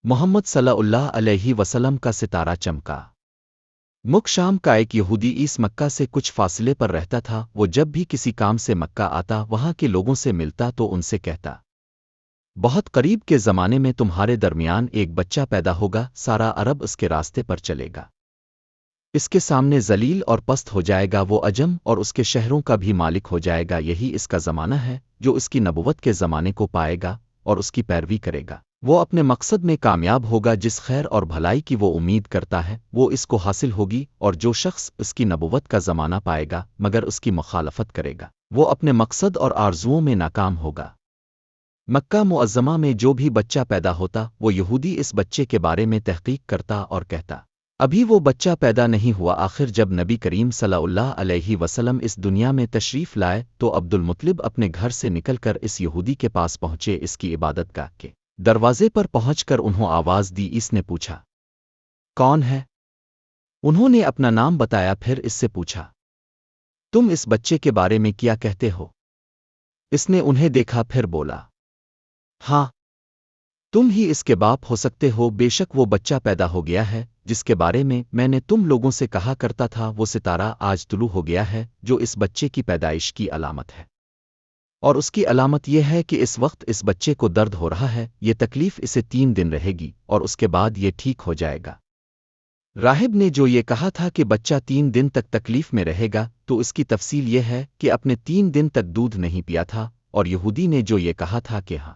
محمد صلی اللہ علیہ وسلم کا ستارہ چمکا۔ مک شام کا ایک یہودی اس مکہ سے کچھ فاصلے پر رہتا تھا۔ وہ جب بھی کسی کام سے مکہ آتا وہاں کے لوگوں سے ملتا تو ان سے کہتا، بہت قریب کے زمانے میں تمہارے درمیان ایک بچہ پیدا ہوگا، سارا عرب اس کے راستے پر چلے گا، اس کے سامنے ذلیل اور پست ہو جائے گا، وہ عجم اور اس کے شہروں کا بھی مالک ہو جائے گا۔ یہی اس کا زمانہ ہے جو اس کی نبوت کے زمانے کو پائے گا اور اس کی پیروی کرے گا۔ وہ اپنے مقصد میں کامیاب ہوگا، جس خیر اور بھلائی کی وہ امید کرتا ہے وہ اس کو حاصل ہوگی، اور جو شخص اس کی نبوت کا زمانہ پائے گا مگر اس کی مخالفت کرے گا وہ اپنے مقصد اور آرزوؤں میں ناکام ہوگا۔ مکہ معظمہ میں جو بھی بچہ پیدا ہوتا وہ یہودی اس بچے کے بارے میں تحقیق کرتا اور کہتا، ابھی وہ بچہ پیدا نہیں ہوا۔ آخر جب نبی کریم صلی اللہ علیہ وسلم اس دنیا میں تشریف لائے تو عبد المطلب اپنے گھر سے نکل کر اس یہودی کے پاس پہنچے۔ اس کی عبادت گاہ کے دروازے پر پہنچ کر انہوں آواز دی۔ اس نے پوچھا، کون ہے؟ انہوں نے اپنا نام بتایا، پھر اس سے پوچھا، تم اس بچے کے بارے میں کیا کہتے ہو؟ اس نے انہیں دیکھا پھر بولا، ہاں، تم ہی اس کے باپ ہو سکتے ہو۔ بے شک وہ بچہ پیدا ہو گیا ہے جس کے بارے میں نے تم لوگوں سے کہا کرتا تھا، وہ ستارہ آج طلوع ہو گیا ہے جو اس بچے کی پیدائش کی علامت ہے، اور اس کی علامت یہ ہے کہ اس وقت اس بچے کو درد ہو رہا ہے، یہ تکلیف اسے 3 دن رہے گی اور اس کے بعد یہ ٹھیک ہو جائے گا۔ راہب نے جو یہ کہا تھا کہ بچہ 3 دن تک تکلیف میں رہے گا تو اس کی تفصیل یہ ہے کہ اپنے 3 دن تک دودھ نہیں پیا تھا، اور یہودی نے جو یہ کہا تھا کہ ہاں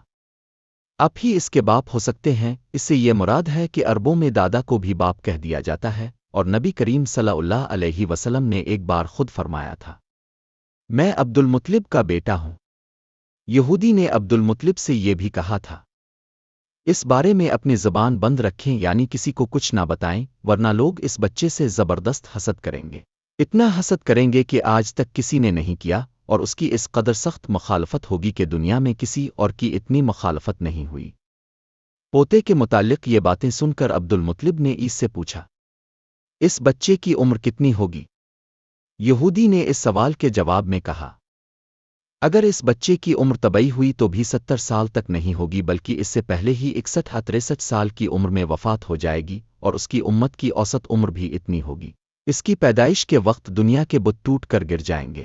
آپ ہی اس کے باپ ہو سکتے ہیں، اس سے یہ مراد ہے کہ عربوں میں دادا کو بھی باپ کہہ دیا جاتا ہے، اور نبی کریم صلی اللہ علیہ وسلم نے ایک بار خود فرمایا تھا، میں عبد المطلب کا بیٹا ہوں۔ یہودی نے عبد المطلب سے یہ بھی کہا تھا، اس بارے میں اپنی زبان بند رکھیں، یعنی کسی کو کچھ نہ بتائیں، ورنہ لوگ اس بچے سے زبردست حسد کریں گے، اتنا حسد کریں گے کہ آج تک کسی نے نہیں کیا، اور اس کی اس قدر سخت مخالفت ہوگی کہ دنیا میں کسی اور کی اتنی مخالفت نہیں ہوئی۔ پوتے کے متعلق یہ باتیں سن کر عبد المطلب نے عیسی سے پوچھا، اس بچے کی عمر کتنی ہوگی؟ یہودی نے اس سوال کے جواب میں کہا، اگر اس بچے کی عمر طبی ہوئی تو بھی 70 سال تک نہیں ہوگی، بلکہ اس سے پہلے ہی 61-63 سال کی عمر میں وفات ہو جائے گی، اور اس کی امت کی اوسط عمر بھی اتنی ہوگی۔ اس کی پیدائش کے وقت دنیا کے بت ٹوٹ کر گر جائیں گے۔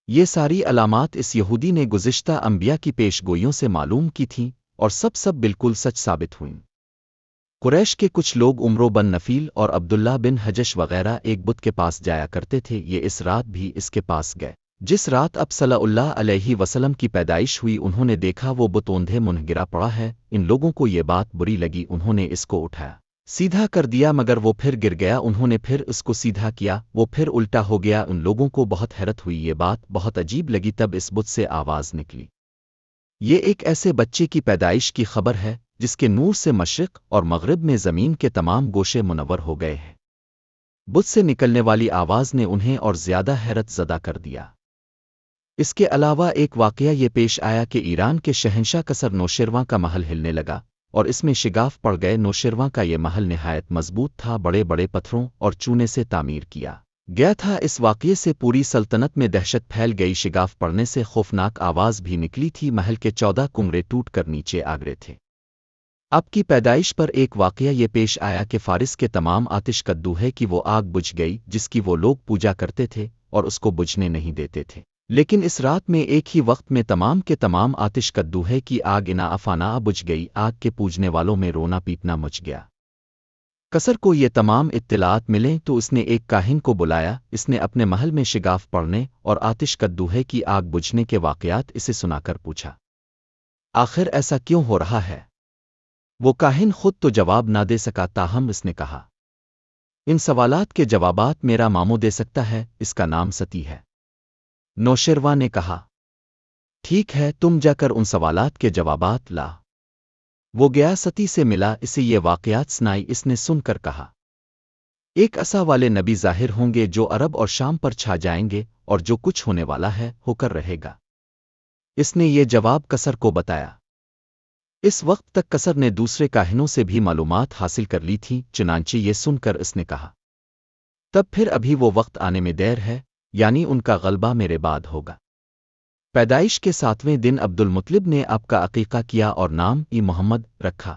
یہ ساری علامات اس یہودی نے گزشتہ انبیاء کی پیش گوئیوں سے معلوم کی تھیں، اور سب بالکل سچ ثابت ہوئیں۔ قریش کے کچھ لوگ عمرو بن نفیل اور عبداللہ بن حجش وغیرہ ایک بت کے پاس جایا کرتے تھے، یہ اس رات بھی اس کے پاس گئے۔ جس رات اب صلی اللہ علیہ وسلم کی پیدائش ہوئی انہوں نے دیکھا وہ بت اوندھے منہ گرا پڑا ہے۔ ان لوگوں کو یہ بات بری لگی، انہوں نے اس کو اٹھایا، سیدھا کر دیا، مگر وہ پھر گر گیا۔ انہوں نے پھر اس کو سیدھا کیا، وہ پھر الٹا ہو گیا۔ ان لوگوں کو بہت حیرت ہوئی، یہ بات بہت عجیب لگی۔ تب اس بت سے آواز نکلی، یہ ایک ایسے بچے کی پیدائش کی خبر ہے جس کے نور سے مشرق اور مغرب میں زمین کے تمام گوشے منور ہو گئے ہیں۔ بت سے نکلنے والی آواز نے انہیں اور زیادہ حیرت زدہ کر دیا۔ اس کے علاوہ ایک واقعہ یہ پیش آیا کہ ایران کے شہنشاہ قصر نوشیروان کا محل ہلنے لگا، اور اس میں شگاف پڑ گئے۔ نوشیروان کا یہ محل نہایت مضبوط تھا، بڑے بڑے پتھروں اور چونے سے تعمیر کیا گیا تھا۔ اس واقعے سے پوری سلطنت میں دہشت پھیل گئی، شگاف پڑنے سے خوفناک آواز بھی نکلی تھی، محل کے 14 کنگرے ٹوٹ کر نیچے آ گرے تھے۔ اب کی پیدائش پر ایک واقعہ یہ پیش آیا کہ فارس کے تمام آتش کدوہے کی وہ آگ بجھ گئی جس کی وہ لوگ پوجا کرتے تھے اور اس کو بجھنے نہیں دیتے تھے، لیکن اس رات میں ایک ہی وقت میں تمام کے تمام آتش کدوہے کی آگ انافانا بجھ گئی۔ آگ کے پوجنے والوں میں رونا پیٹنا مچ گیا۔ قصر کو یہ تمام اطلاعات ملیں تو اس نے ایک کاہن کو بلایا، اس نے اپنے محل میں شگاف پڑنے اور آتش کدوہے کی آگ بجھنے کے واقعات اسے سنا کر پوچھا، آخر ایسا کیوں ہو رہا ہے؟ وہ کاہن خود تو جواب نہ دے سکا، تاہم اس نے کہا، ان سوالات کے جوابات میرا ماموں دے سکتا ہے، اس کا نام ستی ہے۔ نوشیروان نے کہا، ٹھیک ہے، تم جا کر ان سوالات کے جوابات لا۔ وہ گیا، ستی سے ملا، اسے یہ واقعات سنائی۔ اس نے سن کر کہا، ایک عصا والے نبی ظاہر ہوں گے جو عرب اور شام پر چھا جائیں گے، اور جو کچھ ہونے والا ہے ہو کر رہے گا۔ اس نے یہ جواب قصر کو بتایا۔ اس وقت تک قصر نے دوسرے کاہنوں سے بھی معلومات حاصل کر لی تھی، چنانچہ یہ سن کر اس نے کہا، تب پھر ابھی وہ وقت آنے میں دیر ہے، یعنی ان کا غلبہ میرے بعد ہوگا۔ پیدائش کے 7ویں دن عبد المطلب نے آپ کا عقیقہ کیا اور نام محمد رکھا۔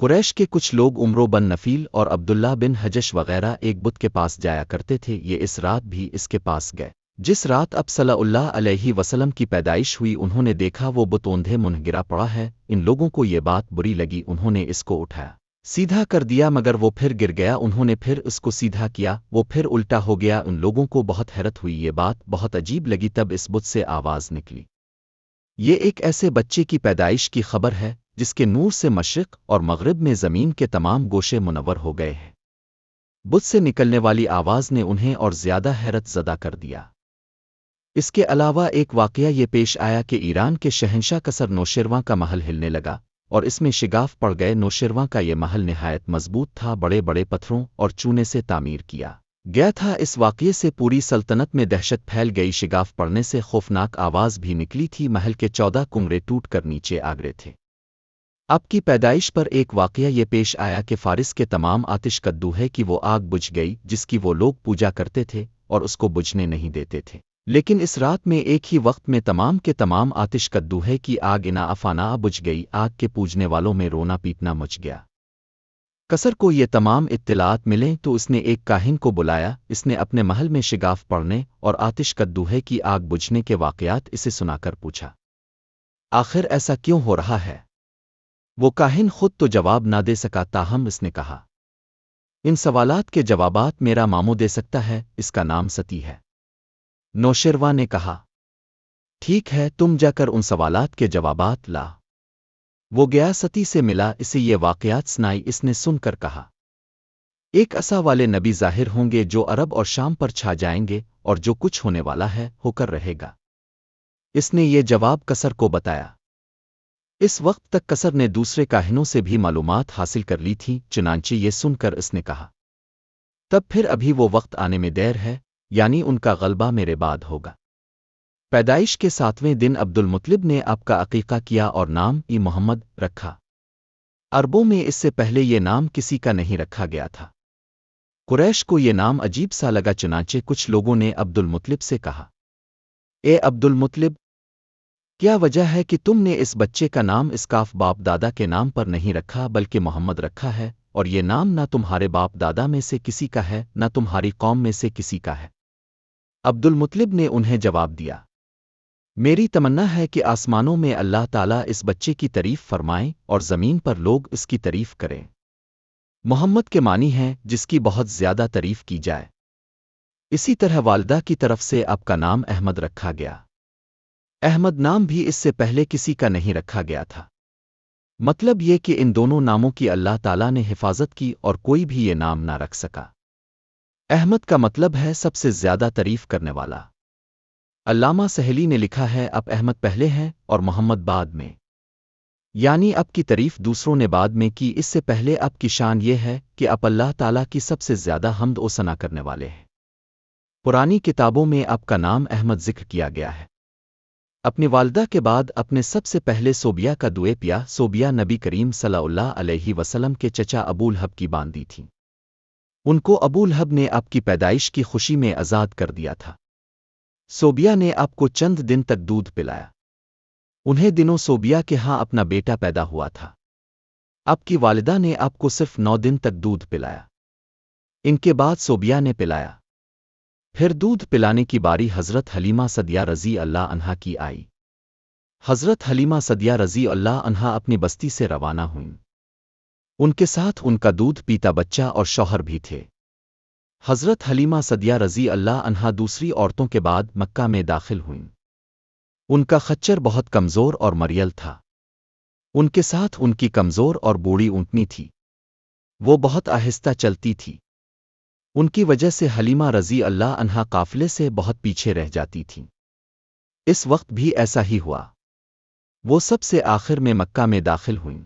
قریش کے کچھ لوگ عمرو بن نفیل اور عبداللہ بن حجش وغیرہ ایک بت کے پاس جایا کرتے تھے، یہ اس رات بھی اس کے پاس گئے۔ جس رات اب صلی اللہ علیہ وسلم کی پیدائش ہوئی انہوں نے دیکھا وہ بت اوندھے منہ گرا پڑا ہے۔ ان لوگوں کو یہ بات بری لگی، انہوں نے اس کو اٹھایا، سیدھا کر دیا، مگر وہ پھر گر گیا۔ انہوں نے پھر اس کو سیدھا کیا، وہ پھر الٹا ہو گیا۔ ان لوگوں کو بہت حیرت ہوئی، یہ بات بہت عجیب لگی۔ تب اس بت سے آواز نکلی، یہ ایک ایسے بچے کی پیدائش کی خبر ہے جس کے نور سے مشرق اور مغرب میں زمین کے تمام گوشے منور ہو گئے ہیں۔ بت سے نکلنے والی آواز نے انہیں اور زیادہ حیرت زدہ کر دیا۔ اس کے علاوہ ایک واقعہ یہ پیش آیا کہ ایران کے شہنشاہ کسر نوشیروان کا محل ہلنے لگا اور اس میں شگاف پڑ گئے۔ نوشیروان کا یہ محل نہایت مضبوط تھا، بڑے بڑے پتھروں اور چونے سے تعمیر کیا گیا تھا۔ اس واقعے سے پوری سلطنت میں دہشت پھیل گئی، شگاف پڑنے سے خوفناک آواز بھی نکلی تھی، محل کے 14 کنگرے ٹوٹ کر نیچے آ گئے تھے۔ آپ کی پیدائش پر ایک واقعہ یہ پیش آیا کہ فارس کے تمام آتش کدو ہے کہ وہ آگ بجھ گئی جس کی وہ لوگ پوجا کرتے تھے اور اس کو بجھنے نہیں دیتے تھے، لیکن اس رات میں ایک ہی وقت میں تمام کے تمام آتش کدو ہے کی آگ انا افانا بجھ گئی۔ آگ کے پوجنے والوں میں رونا پیٹنا مچ گیا۔ کسر کو یہ تمام اطلاعات ملیں تو اس نے ایک کاہن کو بلایا، اس نے اپنے محل میں شگاف پڑنے اور آتش کدو ہے کی آگ بجھنے کے واقعات اسے سنا کر پوچھا، آخر ایسا کیوں ہو رہا ہے؟ وہ کاہن خود تو جواب نہ دے سکا، تاہم اس نے کہا، ان سوالات کے جوابات میرا ماموں دے سکتا ہے، اس کا نام ستی ہے۔ نوشیروان نے کہا، ٹھیک ہے، تم جا کر ان سوالات کے جوابات لا۔ وہ گیا، ستی سے ملا، اسے یہ واقعات سنائی۔ اس نے سن کر کہا، ایک عصا والے نبی ظاہر ہوں گے جو عرب اور شام پر چھا جائیں گے، اور جو کچھ ہونے والا ہے ہو کر رہے گا۔ اس نے یہ جواب کسر کو بتایا۔ اس وقت تک کسر نے دوسرے کاہنوں سے بھی معلومات حاصل کر لی تھی، چنانچہ یہ سن کر اس نے کہا، تب پھر ابھی وہ وقت آنے میں دیر ہے، یعنی ان کا غلبہ میرے بعد ہوگا۔ پیدائش کے 7ویں دن عبد المطلب نے آپ کا عقیقہ کیا اور نام محمد رکھا۔ عربوں میں اس سے پہلے یہ نام کسی کا نہیں رکھا گیا تھا۔ قریش کو یہ نام عجیب سا لگا، چنانچہ کچھ لوگوں نے عبد المطلب سے کہا، اے عبد المطلب، کیا وجہ ہے کہ تم نے اس بچے کا نام اسکاف باپ دادا کے نام پر نہیں رکھا بلکہ محمد رکھا ہے، اور یہ نام نہ تمہارے باپ دادا میں سے کسی کا ہے نہ تمہاری قوم میں سے کسی کا ہے؟ عبد المطلب نے انہیں جواب دیا، میری تمنا ہے کہ آسمانوں میں اللہ تعالیٰ اس بچے کی تعریف فرمائیں اور زمین پر لوگ اس کی تعریف کریں۔ محمد کے معنی ہیں جس کی بہت زیادہ تعریف کی جائے۔ اسی طرح والدہ کی طرف سے آپ کا نام احمد رکھا گیا۔ احمد نام بھی اس سے پہلے کسی کا نہیں رکھا گیا تھا۔ مطلب یہ کہ ان دونوں ناموں کی اللہ تعالیٰ نے حفاظت کی اور کوئی بھی یہ نام نہ رکھ سکا۔ احمد کا مطلب ہے سب سے زیادہ تعریف کرنے والا۔ علامہ سہیلی نے لکھا ہے، اب احمد پہلے ہیں اور محمد بعد میں، یعنی اب کی تعریف دوسروں نے بعد میں کی، اس سے پہلے اب کی شان یہ ہے کہ اب اللہ تعالیٰ کی سب سے زیادہ حمد و ثنا کرنے والے ہیں۔ پرانی کتابوں میں اب کا نام احمد ذکر کیا گیا ہے۔ اپنی والدہ کے بعد اپنے سب سے پہلے صوبیہ کا دعوے پیا۔ صوبیہ نبی کریم صلی اللہ علیہ وسلم کے چچا ابو لہب کی باندی تھیں۔ ان کو ابو لہب نے آپ کی پیدائش کی خوشی میں آزاد کر دیا تھا۔ صوبیہ نے آپ کو چند دن تک دودھ پلایا۔ انہیں دنوں صوبیہ کے ہاں اپنا بیٹا پیدا ہوا تھا۔ آپ کی والدہ نے آپ کو صرف 9 دن تک دودھ پلایا۔ ان کے بعد صوبیہ نے پلایا۔ پھر دودھ پلانے کی باری حضرت حلیمہ سعدیہ رضی اللہ عنہا کی آئی۔ حضرت حلیمہ سعدیہ رضی اللہ عنہا اپنی بستی سے روانہ ہوئیں۔ ان کے ساتھ ان کا دودھ پیتا بچہ اور شوہر بھی تھے۔ حضرت حلیمہ سعدیہ رضی اللہ عنہا دوسری عورتوں کے بعد مکہ میں داخل ہوئیں۔ ان کا خچر بہت کمزور اور مریل تھا۔ ان کے ساتھ ان کی کمزور اور بوڑھی اونٹنی تھی، وہ بہت آہستہ چلتی تھی۔ ان کی وجہ سے حلیمہ رضی اللہ عنہا قافلے سے بہت پیچھے رہ جاتی تھیں۔ اس وقت بھی ایسا ہی ہوا۔ وہ سب سے آخر میں مکہ میں داخل ہوئیں۔